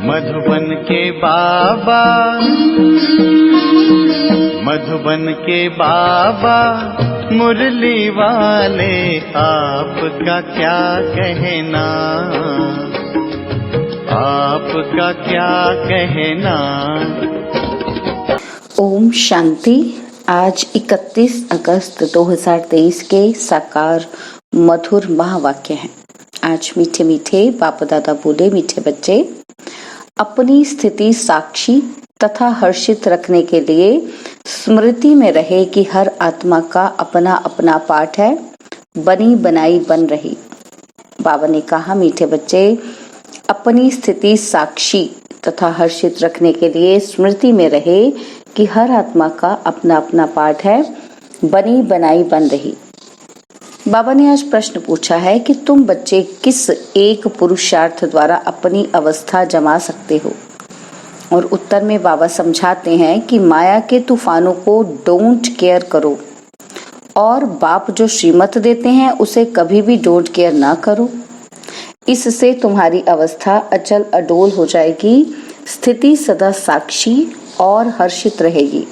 मधुबन के बाबा, मधुबन के बाबा मुरली वाले, आपका क्या कहना, आपका क्या कहना। ओम शांति। आज 31 अगस्त 2023 के साकार मधुर महावाक्य हैं। आज मीठे मीठे बाप दादा बोले, मीठे बच्चे, अपनी स्थिति साक्षी तथा हर्षित रखने के लिए स्मृति में रहे कि हर आत्मा का अपना अपना पाठ है, बनी बनाई बन रही। बाबा ने कहा, मीठे बच्चे, अपनी स्थिति साक्षी तथा हर्षित रखने के लिए स्मृति में रहे कि हर आत्मा का अपना अपना पाठ है, बनी बनाई बन रही। बाबा ने आज प्रश्न पूछा है कि तुम बच्चे किस एक पुरुषार्थ द्वारा अपनी अवस्था जमा सकते हो। और उत्तर में बाबा समझाते हैं कि माया के तूफानों को डोंट केयर करो, और बाप जो श्रीमत देते हैं उसे कभी भी डोंट केयर ना करो। इससे तुम्हारी अवस्था अचल अडोल हो जाएगी, स्थिति सदा साक्षी और हर्षित रहेगी।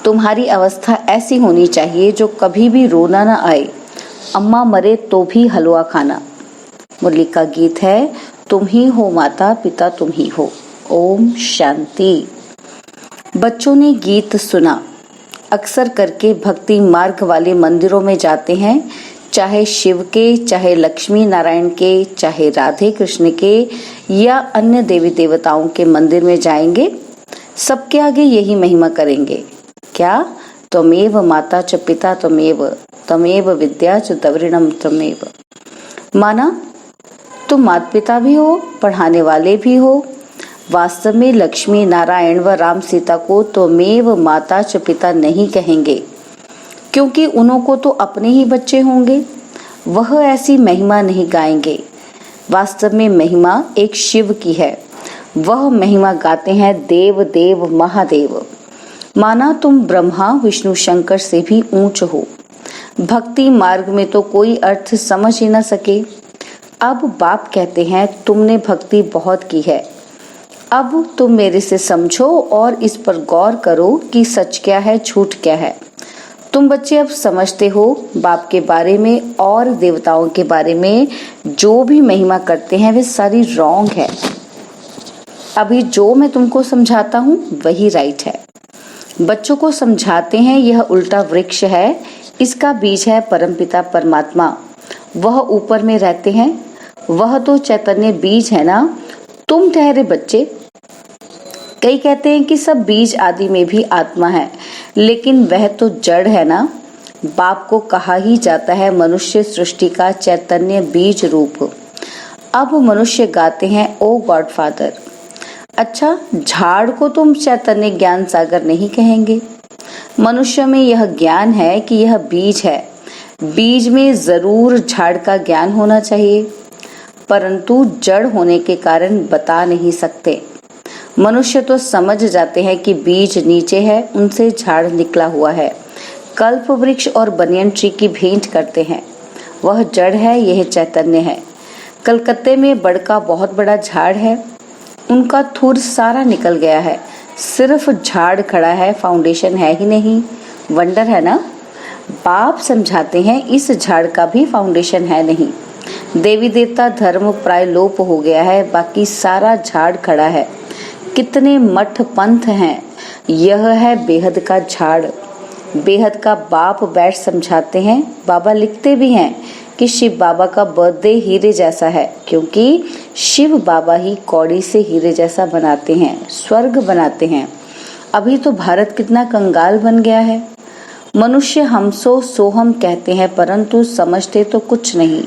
तुम्हारी अवस्था ऐसी होनी चाहिए जो कभी भी रोना ना आए, अम्मा मरे तो भी हलवा खाना। मुरली का गीत है, तुम ही हो माता पिता तुम ही हो। ओम शांति। बच्चों ने गीत सुना। अक्सर करके भक्ति मार्ग वाले मंदिरों में जाते हैं, चाहे शिव के, चाहे लक्ष्मी नारायण के, चाहे राधे कृष्ण के या अन्य देवी देवताओं के मंदिर में जाएंगे, सबके आगे यही महिमा करेंगे। क्या? त्वमेव माता च पिता त्वमेव, त्वमेव विद्या च द्रविणम त्वमेव। माना तुम माता पिता भी हो, पढ़ाने वाले भी हो। वास्तव में लक्ष्मी नारायण व राम सीता को त्वमेव माता च पिता नहीं कहेंगे, क्योंकि उनको तो अपने ही बच्चे होंगे। वह ऐसी महिमा नहीं गाएंगे। वास्तव में महिमा एक शिव की है। वह महिमा गाते हैं देव देव महादेव। माना तुम ब्रह्मा विष्णु शंकर से भी ऊंच हो। भक्ति मार्ग में तो कोई अर्थ समझ ही न सके। अब बाप कहते हैं, तुमने भक्ति बहुत की है, अब तुम मेरे से समझो और इस पर गौर करो कि सच क्या है, झूठ क्या है। तुम बच्चे अब समझते हो बाप के बारे में और देवताओं के बारे में जो भी महिमा करते हैं वे सारी रॉन्ग है। अभी जो मैं तुमको समझाता हूँ वही राइट है। बच्चों को समझाते हैं यह उल्टा वृक्ष है, इसका बीज है परमपिता परमात्मा। वह ऊपर में रहते हैं, वह तो चैतन्य बीज है ना, तुम ठहरे बच्चे। कई कहते हैं कि सब बीज आदि में भी आत्मा है, लेकिन वह तो जड़ है ना। बाप को कहा ही जाता है मनुष्य सृष्टि का चैतन्य बीज रूप। अब मनुष्य गाते हैं, ओ गॉड फादर। अच्छा, झाड़ को तुम चैतन्य ज्ञान सागर नहीं कहेंगे। मनुष्य में यह ज्ञान है कि यह बीज है। बीज में जरूर झाड़ का ज्ञान होना चाहिए, परंतु जड़ होने के कारण बता नहीं सकते। मनुष्य तो समझ जाते हैं कि बीज नीचे है, उनसे झाड़ निकला हुआ है। कल्प वृक्ष और बनियन ट्री की भेंट करते हैं, वह जड़ है, यह चैतन्य है। कलकत्ते में बड़ का बहुत बड़ा झाड़ है, उनका थूर सारा निकल गया है, सिर्फ झाड़ खड़ा है, फाउंडेशन है ही नहीं। वंडर है ना। बाप समझाते हैं इस झाड़ का भी फाउंडेशन है नहीं। देवी देवता धर्म प्राय लोप हो गया है, बाकी सारा झाड़ खड़ा है। कितने मठ पंथ हैं, यह है बेहद का झाड़। बेहद का बाप बैठ समझाते हैं। बाबा लिखते भी हैं कि शिव बाबा का बर्थडे हीरे जैसा है, क्योंकि शिव बाबा ही कौड़ी से हीरे जैसा बनाते हैं, स्वर्ग बनाते हैं। अभी तो भारत कितना कंगाल बन गया है। मनुष्य हम सो सोहम कहते हैं, परंतु समझते तो कुछ नहीं।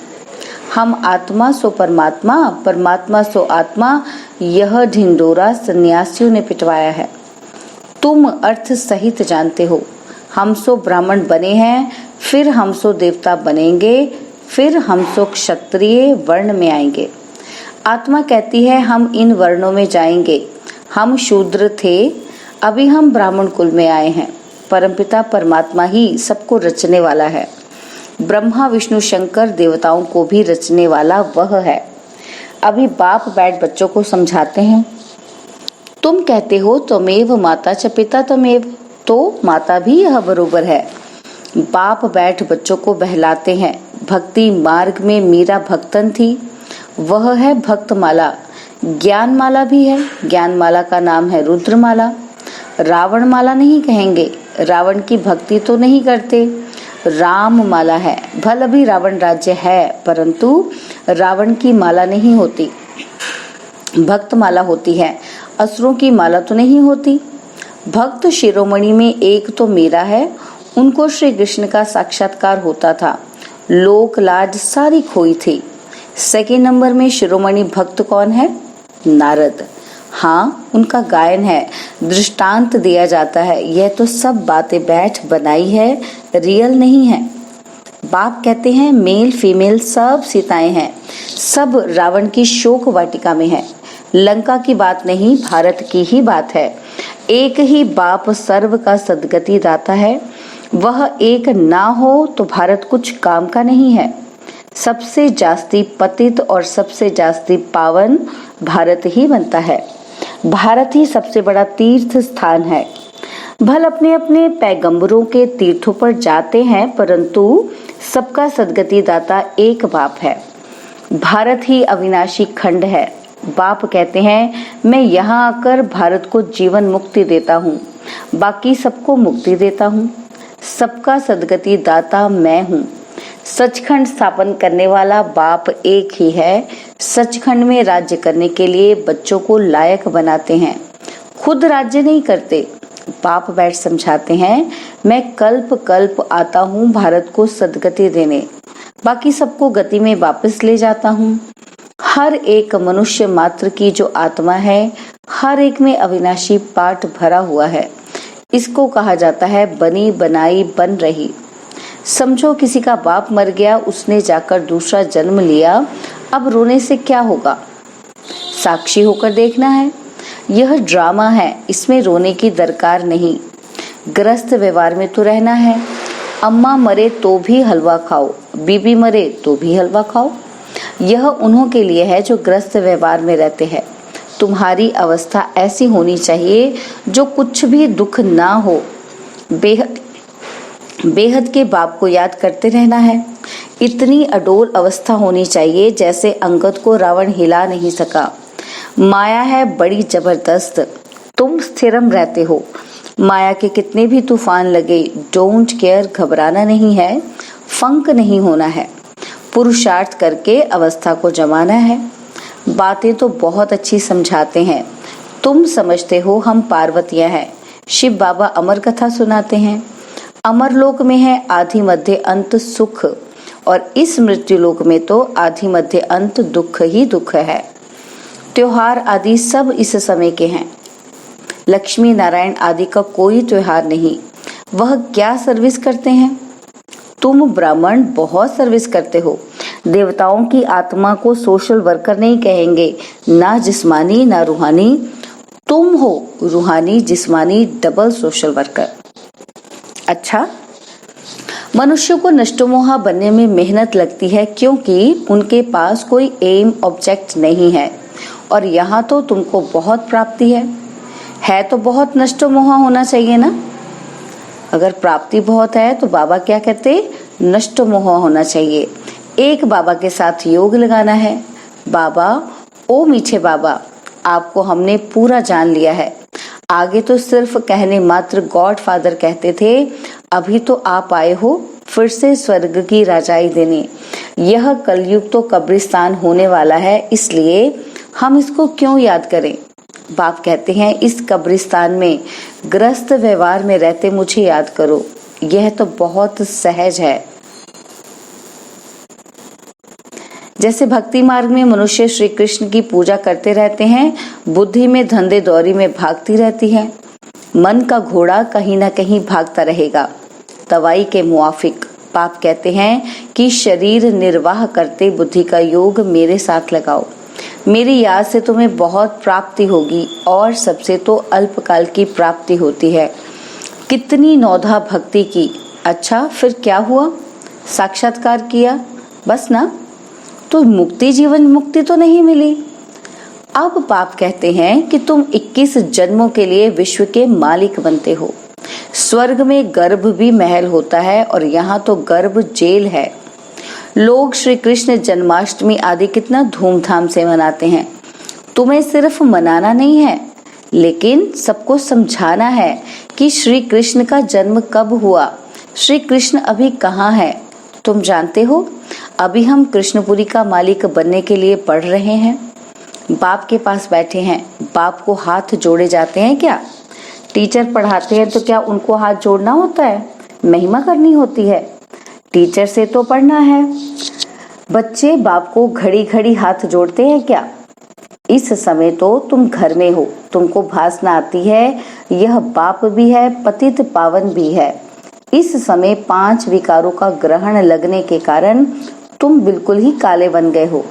हम आत्मा सो परमात्मा, परमात्मा सो आत्मा, यह ढिंडोरा सन्यासियों ने पिटवाया है। तुम अर्थ सहित जानते हो। हम सो ब्राह्मण बने हैं, फिर हम सो देवता बनेंगे, फिर हम सो क्षत्रिय वर्ण में आएंगे। आत्मा कहती है हम इन वर्णों में जाएंगे। हम शूद्र थे, अभी हम ब्राह्मण कुल में आए हैं। परमपिता परमात्मा ही सबको रचने वाला है। ब्रह्मा विष्णु शंकर देवताओं को भी रचने वाला वह है। अभी बाप बैठ बच्चों को समझाते हैं। तुम कहते हो त्वमेव माता च पिता त्वमेव, तो माता भी यह बरोबर है। बाप बैठ बच्चों को बहलाते हैं। भक्ति मार्ग में मीरा भक्तन थी, वह है भक्तमाला। ज्ञान माला भी है, ज्ञान माला का नाम है रुद्रमाला। रावण माला नहीं कहेंगे, रावण की भक्ति तो नहीं करते। राम माला है, भले भी रावण राज्य है परंतु रावण की माला नहीं होती, भक्त माला होती है। असुरों की माला तो नहीं होती। भक्त शिरोमणि में एक तो मीरा है, उनको श्री कृष्ण का साक्षात्कार होता था, लोक लाज सारी खोई थी। सेकेंड नंबर में शिरोमणि भक्त कौन है? नारद। हाँ, उनका गायन है, दृष्टांत दिया जाता है। यह तो सब बातें बैठ बनाई है, रियल नहीं है। बाप कहते हैं मेल फीमेल सब सीताएं हैं, सब रावण की शोक वाटिका में है। लंका की बात नहीं, भारत की ही बात है। एक ही बाप सर्व का सद्गति दाता है, वह एक ना हो तो भारत कुछ काम का नहीं है। सबसे जास्ती पतित और सबसे जास्ती पावन भारत ही बनता है। भारत ही सबसे बड़ा तीर्थ स्थान है। भल अपने अपने पैगंबरों के तीर्थों पर जाते हैं परंतु सबका सद्गति दाता एक बाप है। भारत ही अविनाशी खंड है। बाप कहते हैं मैं यहाँ आकर भारत को जीवन मुक्ति देता हूँ, बाकी सबको मुक्ति देता हूँ। सबका सद्गति दाता मैं हूँ। सचखंड स्थापन करने वाला बाप एक ही है। सचखंड में राज्य करने के लिए बच्चों को लायक बनाते हैं, खुद राज्य नहीं करते। बाप बैठ समझाते हैं मैं कल्प कल्प आता हूँ भारत को सद्गति देने, बाकी सबको गति में वापस ले जाता हूँ। हर एक मनुष्य मात्र की जो आत्मा है, हर एक में अविनाशी पाठ भरा हुआ है। इसको कहा जाता है बनी बनाई बन रही। समझो किसी का बाप मर गया, उसने जाकर दूसरा जन्म लिया, अब रोने से क्या होगा? साक्षी होकर देखना है। यह ड्रामा है, इसमें रोने की दरकार नहीं। ग्रस्त व्यवहार में तो रहना है। अम्मा मरे तो भी हलवा खाओ, बीबी मरे तो भी हलवा खाओ। यह उन्हों के लिए है जो ग्रस्त व्यवहार में रहते हैं। तुम्हारी अवस्था ऐसी होनी चाहिए जो कुछ भी दुख ना हो। बेहद के बाप को याद करते रहना है। इतनी अडोल अवस्था होनी चाहिए जैसे अंगद को रावण हिला नहीं सका। माया है बड़ी जबरदस्त, तुम स्थिरम रहते हो। माया के कितने भी तूफान लगे, डोंट केयर, घबराना नहीं है, फंक नहीं होना है। पुरुषार्थ करके अवस्था को जमाना है। बातें तो बहुत अच्छी समझाते हैं, तुम समझते हो हम पार्वतियां हैं। शिव बाबा अमर कथा सुनाते हैं। अमर लोक में है आधि मध्य अंत सुख, और इस मृत्यु लोक में तो आधि मध्य अंत दुख ही दुख है। त्योहार आदि सब इस समय के हैं। लक्ष्मी नारायण आदि का कोई त्योहार नहीं। वह क्या सर्विस करते हैं? तुम ब्राह्मण बहुत सर्विस करते हो। देवताओं की आत्मा को सोशल वर्कर नहीं कहेंगे, ना जिस्मानी ना रूहानी। तुम हो रूहानी जिस्मानी डबल सोशल वर्कर। अच्छा, मनुष्य को नष्टमोहा बनने में मेहनत लगती है क्योंकि उनके पास कोई एम ऑब्जेक्ट नहीं है, और यहाँ तो तुमको बहुत प्राप्ति है तो बहुत नष्टमोहा होना चाहिए ना। अगर प्राप्ति बहुत है तो बाबा क्या कहते? नष्टमोहा होना चाहिए। एक बाबा के साथ योग लगाना है। बाबा, ओ मीठे बाबा, आपको हमने पूरा जान लिया है। आगे तो सिर्फ कहने मात्र गॉड फादर कहते थे, अभी तो आप आए हो फिर से स्वर्ग की राजाई देने। यह कलयुग तो कब्रिस्तान होने वाला है, इसलिए हम इसको क्यों याद करें? बाप कहते हैं इस कब्रिस्तान में ग्रस्त व्यवहार में रहते मुझे याद करो। यह तो बहुत सहज है। जैसे भक्ति मार्ग में मनुष्य श्री कृष्ण की पूजा करते रहते हैं, बुद्धि में धंधे दौरी में भागती रहती है। मन का घोड़ा कहीं ना कहीं भागता रहेगा दवाई के मुआफिक। बाप कहते हैं कि शरीर निर्वाह करते बुद्धि का योग मेरे साथ लगाओ। मेरी याद से तुम्हें बहुत प्राप्ति होगी, और सबसे तो अल्पकाल की प्राप्ति होती है। कितनी नौधा भक्ति की। अच्छा, फिर क्या हुआ? साक्षात्कार किया, बस ना। तो मुक्ति जीवन मुक्ति तो नहीं मिली। अब बाप कहते हैं कि तुम 21 जन्मों के लिए विश्व के मालिक बनते हो। स्वर्ग में गर्भ भी महल होता है और यहाँ तो गर्भ जेल है। लोग श्री कृष्ण जन्माष्टमी आदि कितना धूमधाम से मनाते हैं। तुम्हें सिर्फ मनाना नहीं है, लेकिन सबको समझाना है कि श्री कृष्ण का जन्म कब हुआ, श्री कृष्ण अभी कहाँ है। तुम जानते हो, अभी हम कृष्णपुरी का मालिक बनने के लिए पढ़ रहे हैं। बाप के पास बैठे हैं, बाप को हाथ जोड़े जाते हैं क्या? टीचर पढ़ाते हैं तो क्या उनको हाथ जोड़ना होता है? महिमा करनी होती है। टीचर से तो पढ़ना है। बच्चे बाप को घड़ी घड़ी हाथ जोड़ते हैं क्या? इस समय तो तुम घर में हो, तुमको भासना आती है यह बाप भी है, पतित पावन भी है। इस समय 5 विकारों का ग्रहण लगने के कारण तुम बिल्कुल ही काले बन गए हो।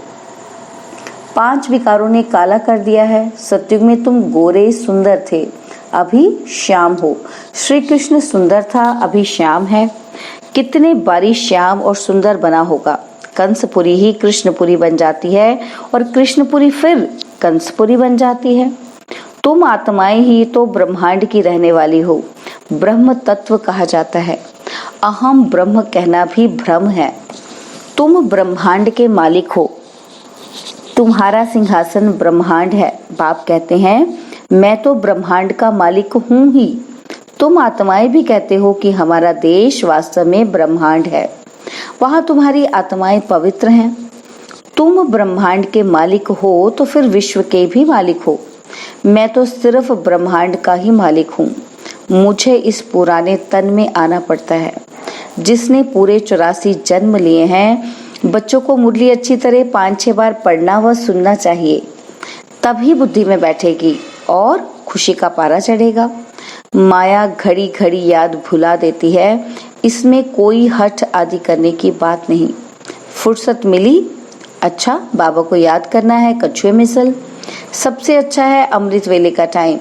5 विकारों ने काला कर दिया है। सतयुग में तुम गोरे सुंदर थे, अभी श्याम हो। श्री कृष्ण सुंदर था, अभी श्याम है। कितने बारी श्याम और सुंदर बना होगा। कंसपुरी ही कृष्णपुरी बन जाती है और कृष्णपुरी फिर कंसपुरी बन जाती है। तुम आत्माएं ही तो ब्रह्मांड की रहने वाली हो। ब्रह्म तत्व कहा जाता है। अहम ब्रह्म कहना भी भ्रम है। तुम ब्रह्मांड के मालिक हो। तुम्हारा सिंहासन ब्रह्मांड है। बाप कहते हैं मैं तो ब्रह्मांड का मालिक हूँ ही। तुम आत्माएं भी कहते हो कि हमारा देश वास्तव में ब्रह्मांड है। वहाँ तुम्हारी आत्माएं पवित्र हैं। तुम ब्रह्मांड के मालिक हो तो फिर विश्व के भी मालिक हो। मैं तो सिर्फ ब्रह्मांड का ही मालिक हूँ। मुझे इस पुराने तन में आना पड़ता है। जिसने पूरे 84 जन्म लिए हैं, बच्चों को मुरली अच्छी तरह 5-6 बार पढ़ना व सुनना चाहिए, तभी बुद्धि में बैठेगी और खुशी का पारा चढ़ेगा। माया घड़ी घड़ी याद भुला देती है, इसमें कोई हठ आदि करने की बात नहीं। फुर्सत मिली, अच्छा बाबा को याद करना है, कछुए मिसल। सबसे अच्छा है अमृत वेले का टाइम,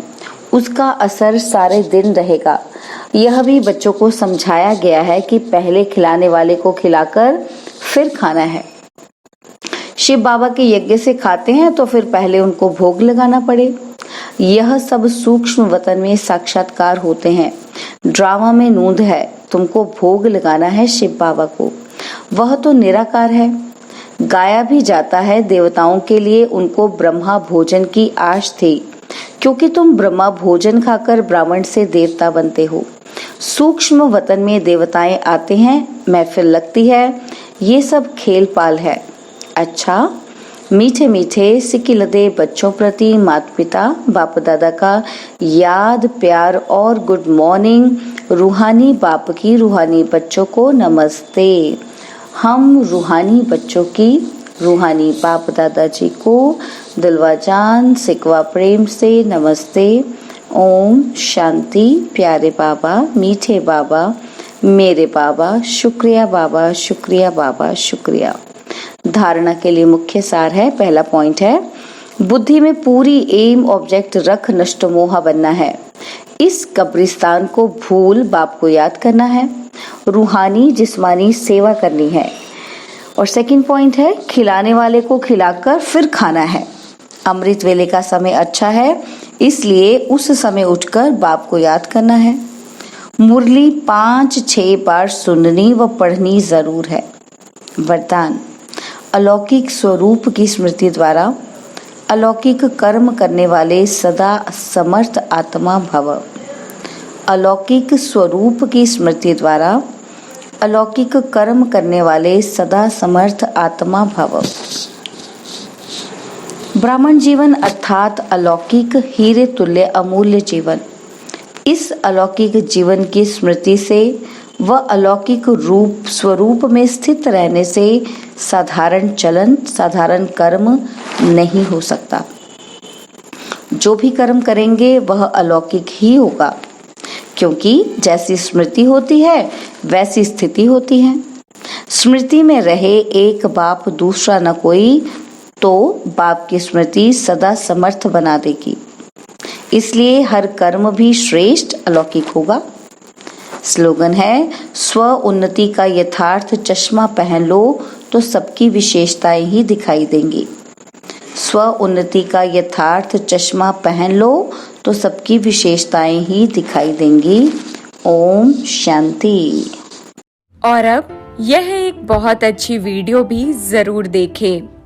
उसका असर सारे दिन रहेगा। यह भी बच्चों को समझाया गया है कि पहले खिलाने वाले को खिलाकर फिर खाना है। शिव बाबा के यज्ञ से खाते हैं तो फिर पहले उनको भोग लगाना पड़े। यह सब सूक्ष्म वतन में साक्षात्कार होते हैं। ड्रामा में नूंद है, तुमको भोग लगाना है शिव बाबा को। वह तो निराकार है। गाया भी जाता है देवताओं के लिए उनको ब्रह्मा भोजन की आश थी, क्योंकि तुम ब्रह्मा भोजन खाकर ब्राह्मण से देवता बनते हो। सूक्ष्म वतन में देवताएं आते हैं, महफिल लगती है, ये सब खेल पाल है। अच्छा, मीठे मीठे सिकिलदे बच्चों प्रति माता पिता बाप दादा का याद प्यार और गुड मॉर्निंग। रूहानी बाप की रूहानी बच्चों को नमस्ते। हम रूहानी बच्चों की रूहानी बाप दादाजी को दिलवा जान सिकवा प्रेम से नमस्ते। ओम शांति। प्यारे बाबा, मीठे बाबा, मेरे बाबा, शुक्रिया बाबा, शुक्रिया बाबा, शुक्रिया। धारणा के लिए मुख्य सार है। पहला पॉइंट है, बुद्धि में पूरी एम ऑब्जेक्ट रख नष्ट मोहा बनना है। इस कब्रिस्तान को भूल बाप को याद करना है। रूहानी जिस्मानी सेवा करनी है। और सेकंड पॉइंट है, खिलाने वाले को खिलाकर फिर खाना है। अमृत वेले का समय अच्छा है, इसलिए उस समय उठकर बाप को याद करना है। मुरली 5-6 बार सुननी व पढ़नी जरूर है। वरदान, अलौकिक स्वरूप की स्मृति द्वारा अलौकिक कर्म करने वाले सदा समर्थ आत्मा भव। अलौकिक स्वरूप की स्मृति द्वारा अलौकिक कर्म करने वाले सदा समर्थ आत्मा भव। ब्राह्मण जीवन अर्थात अलौकिक हीरे तुल्य अमूल्य जीवन। इस अलौकिक जीवन की स्मृति से व अलौकिक रूप स्वरूप में स्थित रहने से साधारण चलन साधारण कर्म नहीं हो सकता। जो भी कर्म करेंगे वह अलौकिक ही होगा, क्योंकि जैसी स्मृति होती है वैसी स्थिति होती है। स्मृति में रहे एक बाप दूसरा न कोई, तो बाप की स्मृति सदा समर्थ बना देगी। इसलिए हर कर्म भी श्रेष्ठ अलौकिक होगा। स्लोगन है, स्व उन्नति का यथार्थ चश्मा पहन लो तो सबकी विशेषताएं ही दिखाई देंगी। स्व उन्नति का यथार्थ चश्मा पहन लो तो सबकी विशेषताएं ही दिखाई देंगी। ओम शांति। और अब यह एक बहुत अच्छी वीडियो भी जरूर देखें।